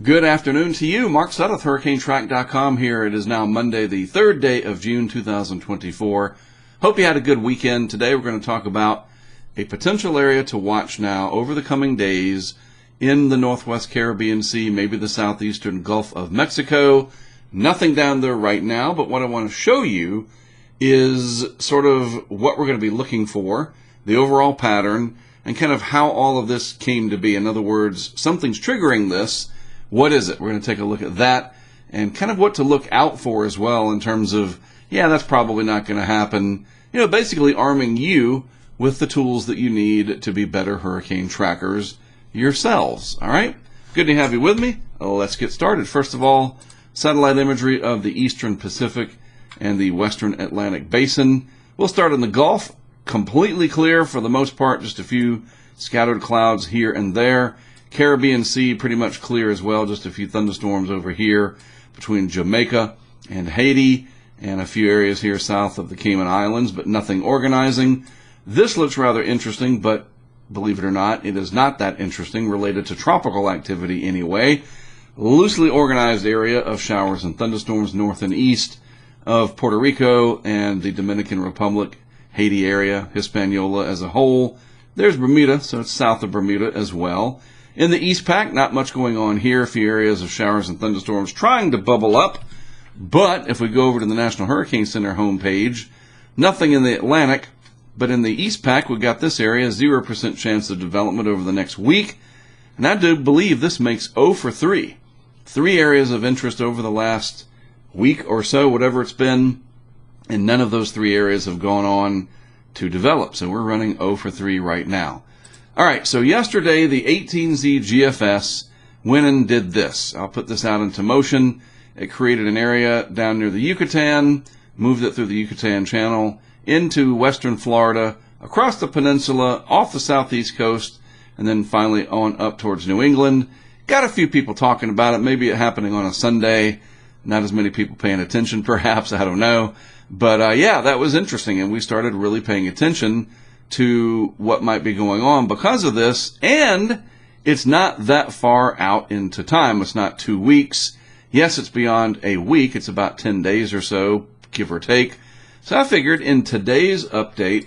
Good afternoon to you. Mark Sudduth, HurricaneTrack.com here. It is now Monday, the 3rd day of June 2024. Hope you had a good weekend. Today we're going to talk about a potential area to watch now over the coming days in the Northwest Caribbean Sea, maybe the southeastern Gulf of Mexico. Nothing down there right now, but what I want to show you is sort of what we're going to be looking for, the overall pattern, and kind of how all of this came to be. In other words, something's triggering this. What is it? We're going to take a look at that and kind of what to look out for as well in terms of, yeah, that's probably not going to happen. You know, basically arming you with the tools that you need to be better hurricane trackers yourselves. All right? Good to have you with me. Let's get started. First of all, satellite imagery of the eastern Pacific and the western Atlantic basin. We'll start in the Gulf. Completely clear for the most part, just a few scattered clouds here and there. Caribbean Sea pretty much clear as well, just a few thunderstorms over here between Jamaica and Haiti and a few areas here south of the Cayman Islands, but nothing organizing. This looks rather interesting, but believe it or not, it is not that interesting, related to tropical activity anyway. Loosely organized area of showers and thunderstorms north and east of Puerto Rico and the Dominican Republic, Haiti area, Hispaniola as a whole. There's Bermuda, so it's south of Bermuda as well. In the East Pac, not much going on here. A few areas of showers and thunderstorms trying to bubble up. But if we go over to the National Hurricane Center homepage, nothing in the Atlantic. But in the East Pac, we've got this area, 0% chance of development over the next week. And I do believe this makes 0 for 3. 3 areas of interest over the last week or so, whatever it's been. And none of those 3 areas have gone on to develop. So we're running 0 for 3 right now. All right, so yesterday the 18Z GFS went and did this. I'll put this out into motion. It created an area down near the Yucatan, moved it through the Yucatan Channel into western Florida, across the peninsula, off the southeast coast, and then finally on up towards New England. Got a few people talking about it, maybe it happening on a Sunday. Not as many people paying attention, perhaps, I don't know. But yeah, that was interesting, and we started really paying attention to what might be going on because of this, and it's not that far out into time. It's not 2 weeks. Yes, it's beyond a week. It's about 10 days or so, give or take. So I figured in today's update,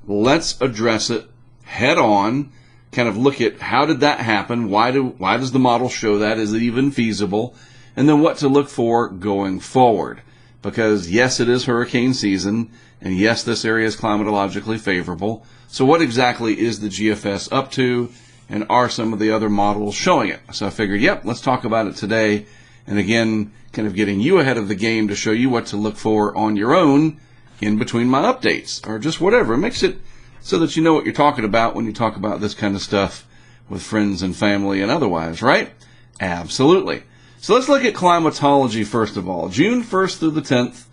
let's address it head on, kind of look at how did that happen, why does the model show that, is it even feasible, and then what to look for going forward. Because yes, it is hurricane season, and yes, this area is climatologically favorable. So what exactly is the GFS up to, and are some of the other models showing it? So I figured, yep, let's talk about it today. And again, kind of getting you ahead of the game to show you what to look for on your own in between my updates, or just whatever. It makes it so that you know what you're talking about when you talk about this kind of stuff with friends and family and otherwise, right? Absolutely. So let's look at climatology first of all. June 1st through the 10th.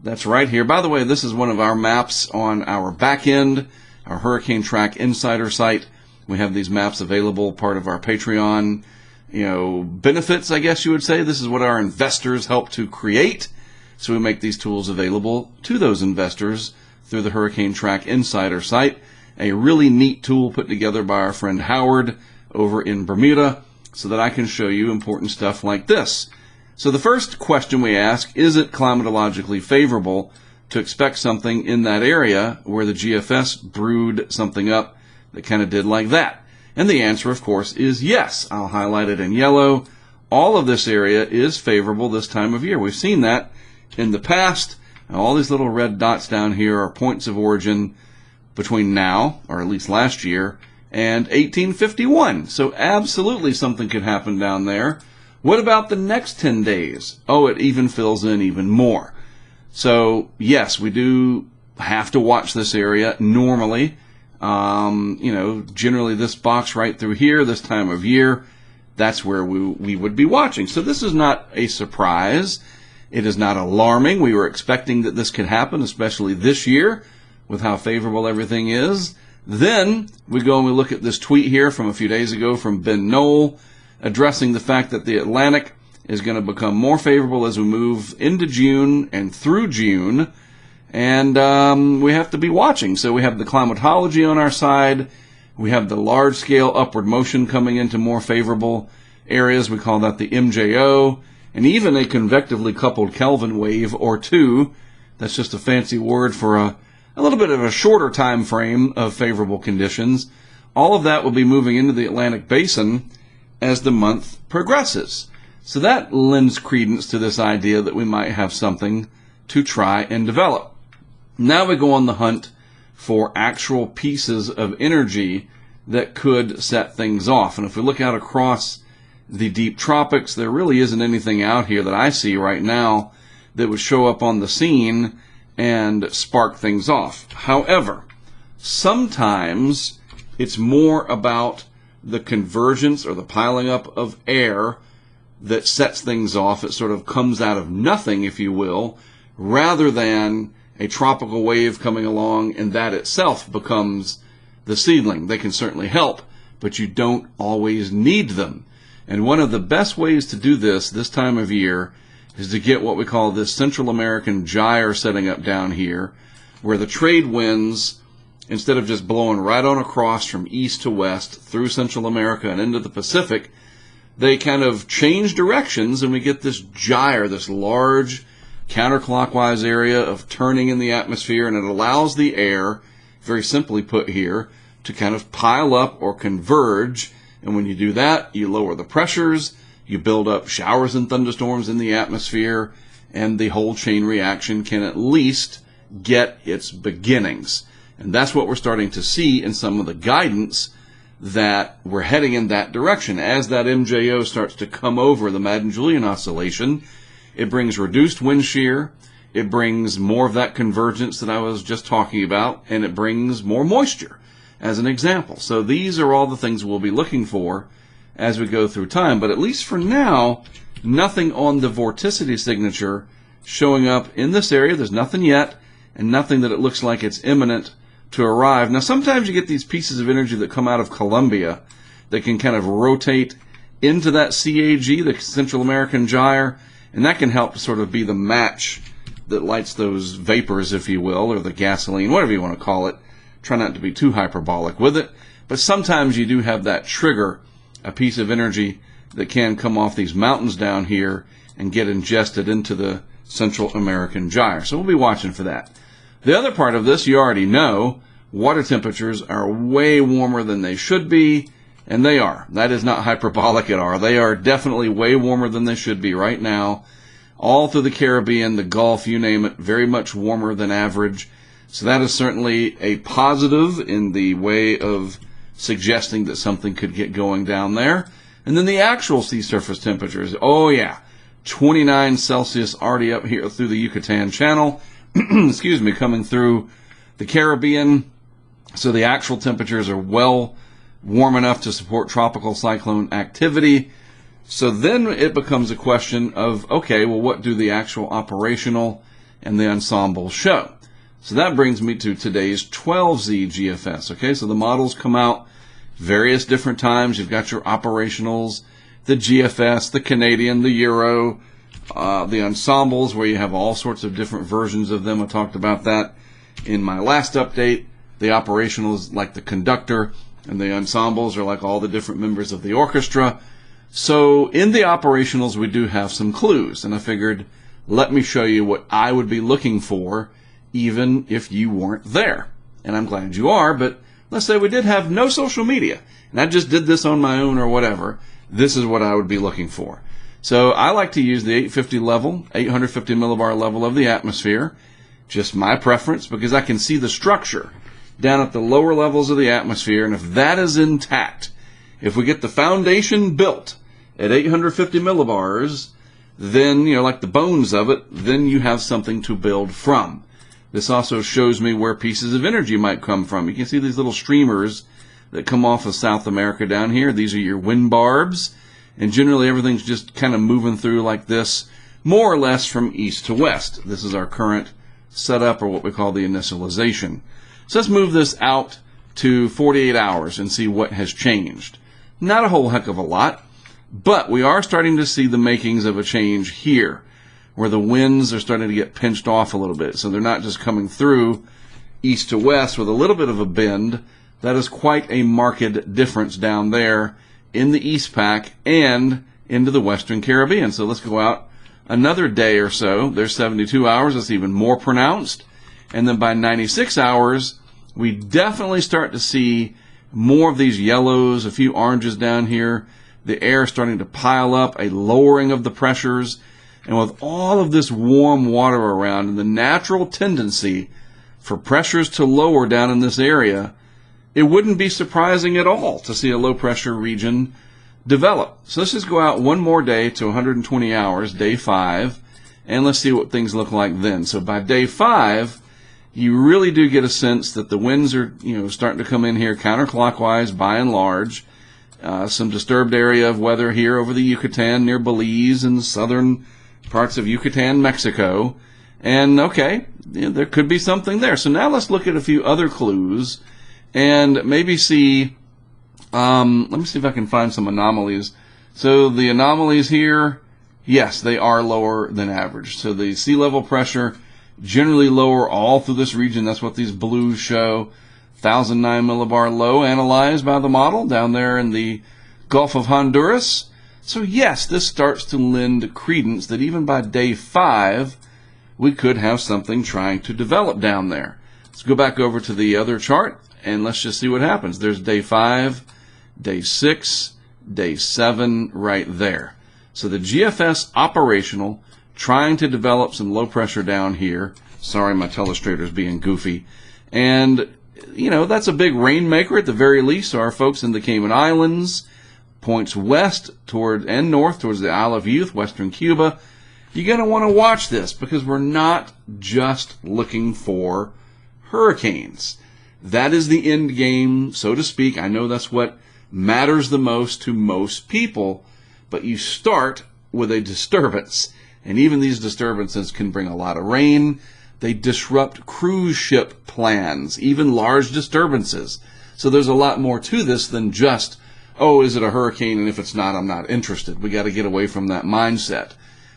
That's right here. By the way, this is one of our maps on our back end, our HurricaneTrack Insider site. We have these maps available, part of our Patreon, benefits, I guess you would say. This is what our investors help to create. So we make these tools available to those investors through the HurricaneTrack Insider site. A really neat tool put together by our friend Howard over in Bermuda so that I can show you important stuff like this. So the first question we ask, is it climatologically favorable to expect something in that area where the GFS brewed something up that kind of did like that? And the answer, of course, is yes. I'll highlight it in yellow. All of this area is favorable this time of year. We've seen that in the past. Now, all these little red dots down here are points of origin between now, or at least last year, and 1851. So absolutely something could happen down there. What about the next 10 days? Oh, it even fills in even more. So, yes, we do have to watch this area normally. Generally this box right through here, this time of year, that's where we would be watching. So this is not a surprise. It is not alarming. We were expecting that this could happen, especially this year, with how favorable everything is. Then we go and we look at this tweet here from a few days ago from Ben Knoll, addressing the fact that the Atlantic is going to become more favorable as we move into June and through June. And we have to be watching. So we have the climatology on our side. We have the large-scale upward motion coming into more favorable areas. We call that the MJO, and even a convectively coupled Kelvin wave or two. That's just a fancy word for a little bit of a shorter time frame of favorable conditions. All of that will be moving into the Atlantic Basin as the month progresses. So that lends credence to this idea that we might have something to try and develop. Now we go on the hunt for actual pieces of energy that could set things off. And if we look out across the deep tropics, there really isn't anything out here that I see right now that would show up on the scene and spark things off. However, sometimes it's more about the convergence or the piling up of air that sets things off. It sort of comes out of nothing, if you will, rather than a tropical wave coming along and that itself becomes the seedling. They can certainly help, but you don't always need them. And one of the best ways to do this time of year is to get what we call this Central American gyre setting up down here, where the trade winds, instead of just blowing right on across from east to west through Central America and into the Pacific, they kind of change directions, and we get this gyre, this large counterclockwise area of turning in the atmosphere, and it allows the air, very simply put here, to kind of pile up or converge. And when you do that, you lower the pressures, you build up showers and thunderstorms in the atmosphere, and the whole chain reaction can at least get its beginnings. And that's what we're starting to see in some of the guidance, that we're heading in that direction. As that MJO starts to come over the Madden-Julian oscillation, it brings reduced wind shear, it brings more of that convergence that I was just talking about, and it brings more moisture, as an example. So these are all the things we'll be looking for as we go through time. But at least for now, nothing on the vorticity signature showing up in this area. There's nothing yet, and nothing that it looks like it's imminent to arrive. Now, sometimes you get these pieces of energy that come out of Colombia that can kind of rotate into that CAG, the Central American gyre, and that can help to sort of be the match that lights those vapors, if you will, or the gasoline, whatever you want to call it. Try not to be too hyperbolic with it, but sometimes you do have that trigger, a piece of energy that can come off these mountains down here and get ingested into the Central American gyre. So we'll be watching for that. The other part of this, you already know, water temperatures are way warmer than they should be, and they are. That is not hyperbolic at all. They are definitely way warmer than they should be right now. All through the Caribbean, the Gulf, you name it, very much warmer than average. So that is certainly a positive in the way of suggesting that something could get going down there. And then the actual sea surface temperatures, oh yeah, 29 Celsius already up here through the Yucatan Channel, excuse me, coming through the Caribbean. So the actual temperatures are well warm enough to support tropical cyclone activity. So then it becomes a question of, okay, well, what do the actual operational and the ensemble show? So that brings me to today's 12Z GFS. Okay, so the models come out various different times. You've got your operationals, the GFS, the Canadian, the Euro, the ensembles, where you have all sorts of different versions of them. I talked about that in my last update. The operationals, like the conductor, and the ensembles are like all the different members of the orchestra. So in the operationals, we do have some clues, and I figured, let me show you what I would be looking for, even if you weren't there. And I'm glad you are, but let's say we did have no social media, and I just did this on my own or whatever. This is what I would be looking for. So I like to use the 850 level, 850 millibar level of the atmosphere, just my preference, because I can see the structure down at the lower levels of the atmosphere, and if that is intact, if we get the foundation built at 850 millibars, then, like the bones of it, then you have something to build from. This also shows me where pieces of energy might come from. You can see these little streamers that come off of South America down here. These are your wind barbs, and generally everything's just kind of moving through like this, more or less from east to west. This is our current setup, or what we call the initialization. So let's move this out to 48 hours and see what has changed. Not a whole heck of a lot, but we are starting to see the makings of a change here, where the winds are starting to get pinched off a little bit. So they're not just coming through east to west with a little bit of a bend. That is quite a marked difference down there in the East Pac and into the Western Caribbean. So let's go out another day or so. There's 72 hours. It's even more pronounced. And then by 96 hours, we definitely start to see more of these yellows, a few oranges down here. The air starting to pile up, a lowering of the pressures. And with all of this warm water around and the natural tendency for pressures to lower down in this area, it wouldn't be surprising at all to see a low pressure region develop. So let's just go out one more day to 120 hours, day 5, and let's see what things look like then. So by day 5, you really do get a sense that the winds are, starting to come in here counterclockwise by and large. Some disturbed area of weather here over the Yucatan near Belize and southern parts of Yucatan, Mexico. And okay, there could be something there. So now let's look at a few other clues and maybe see, let me see if I can find some anomalies. So the anomalies here, yes, they are lower than average. So the sea level pressure generally lower all through this region. That's what these blues show. 1,009 millibar low analyzed by the model down there in the Gulf of Honduras. So yes, this starts to lend credence that even by day 5, we could have something trying to develop down there. Let's go back over to the other chart and let's just see what happens. There's day 5, day 6, day 7 right there. So the GFS operational, trying to develop some low pressure down here. Sorry, my telestrator's being goofy. And, that's a big rainmaker at the very least. So our folks in the Cayman Islands, points west toward and north towards the Isle of Youth, western Cuba. You're going to want to watch this because we're not just looking for hurricanes. That is the end game, so to speak. I know that's what matters the most to most people, but you start with a disturbance. And even these disturbances can bring a lot of rain. They disrupt cruise ship plans, even large disturbances. So there's a lot more to this than just, oh, is it a hurricane? And if it's not, I'm not interested. We got to get away from that mindset.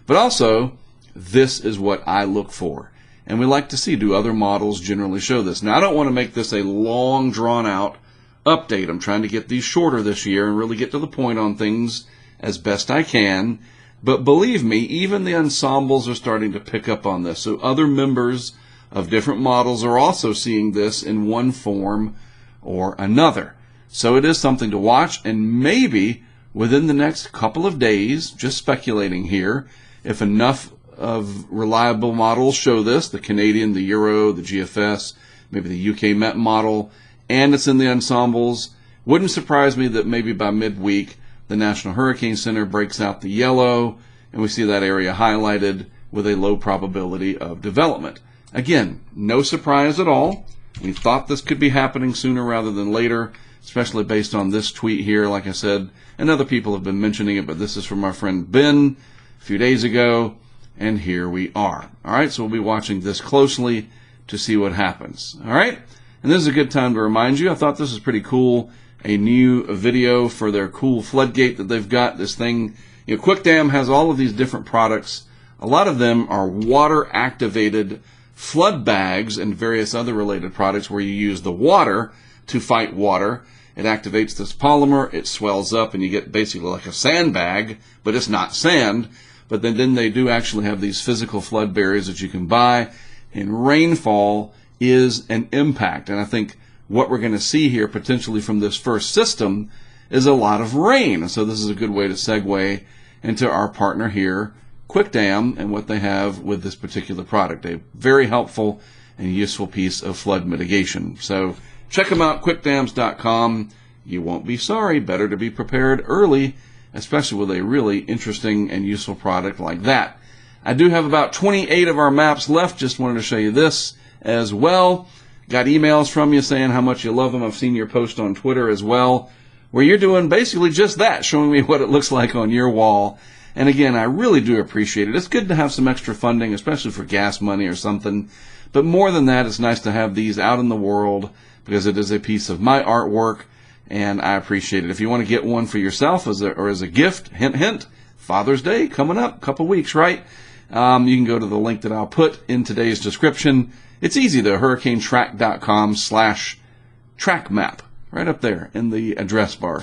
But also, this is what I look for. And we like to see, do other models generally show this? Now, I don't want to make this a long, drawn-out update. I'm trying to get these shorter this year and really get to the point on things as best I can. But believe me, even the ensembles are starting to pick up on this. So other members of different models are also seeing this in one form or another. So it is something to watch, and maybe within the next couple of days, just speculating here, if enough of reliable models show this, the Canadian, the Euro, the GFS, maybe the UK Met model, and it's in the ensembles, wouldn't surprise me that maybe by midweek, the National Hurricane Center breaks out the yellow, and we see that area highlighted with a low probability of development. Again, no surprise at all. We thought this could be happening sooner rather than later, especially based on this tweet here, like I said, and other people have been mentioning it, but this is from our friend Ben a few days ago, and here we are. All right, so we'll be watching this closely to see what happens. All right, and this is a good time to remind you, I thought this was pretty cool, a new video for their cool floodgate that they've got. This thing, QuickDam has all of these different products. A lot of them are water-activated flood bags and various other related products where you use the water to fight water. It activates this polymer, it swells up, and you get basically like a sandbag, but it's not sand. But then they do actually have these physical flood barriers that you can buy, and rainfall is an impact. And I think what we're going to see here potentially from this first system is a lot of rain. And so this is a good way to segue into our partner here, QuickDam, and what they have with this particular product. A very helpful and useful piece of flood mitigation. So check them out, quickdams.com. You won't be sorry. Better to be prepared early, especially with a really interesting and useful product like that. I do have about 28 of our maps left. Just wanted to show you this as well. Got emails from you saying how much you love them. I've seen your post on Twitter as well, where you're doing basically just that, showing me what it looks like on your wall. And again, I really do appreciate it. It's good to have some extra funding, especially for gas money or something. But more than that, it's nice to have these out in the world because it is a piece of my artwork, and I appreciate it. If you want to get one for yourself as a gift, hint, hint, Father's Day coming up, a couple weeks, right? You can go to the link that I'll put in today's description. It's easy though, HurricaneTrack.com/track map, right up there in the address bar,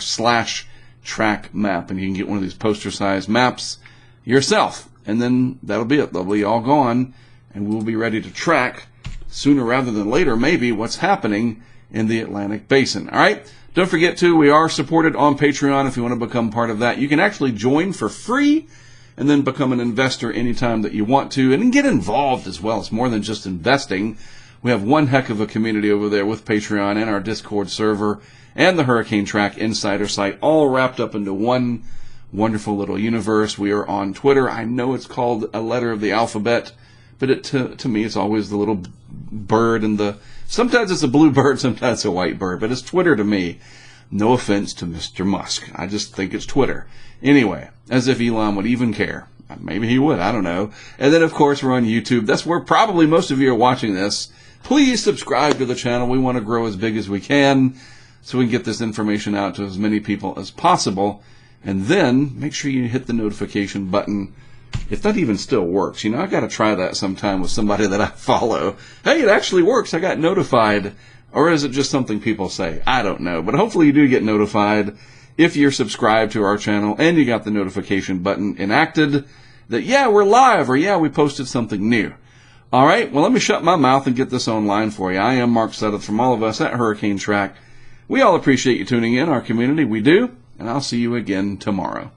track map, and you can get one of these poster-sized maps yourself. And then that'll be it. They'll be all gone, and we'll be ready to track sooner rather than later, maybe, what's happening in the Atlantic Basin. All right? Don't forget, too, we are supported on Patreon if you want to become part of that. You can actually join for free and then become an investor anytime that you want to, and then get involved as well. It's more than just investing. We have one heck of a community over there with Patreon and our Discord server and the Hurricane Track Insider site, all wrapped up into one wonderful little universe. We are on Twitter. I know it's called a letter of the alphabet, but to me, it's always the little bird and sometimes it's a blue bird, sometimes it's a white bird, but it's Twitter to me. No offense to Mr. Musk. I just think it's Twitter. Anyway, as if Elon would even care. Maybe he would. I don't know. And then, of course, we're on YouTube. That's where probably most of you are watching this. Please subscribe to the channel. We want to grow as big as we can so we can get this information out to as many people as possible. And then make sure you hit the notification button. If that even still works. I got to try that sometime with somebody that I follow. Hey, it actually works. I got notified. Or is it just something people say? I don't know. But hopefully you do get notified if you're subscribed to our channel and you got the notification button enacted that, yeah, we're live, or yeah, we posted something new. All right, well, let me shut my mouth and get this online for you. I am Mark Sudduth from all of us at Hurricane Track. We all appreciate you tuning in, our community. We do, and I'll see you again tomorrow.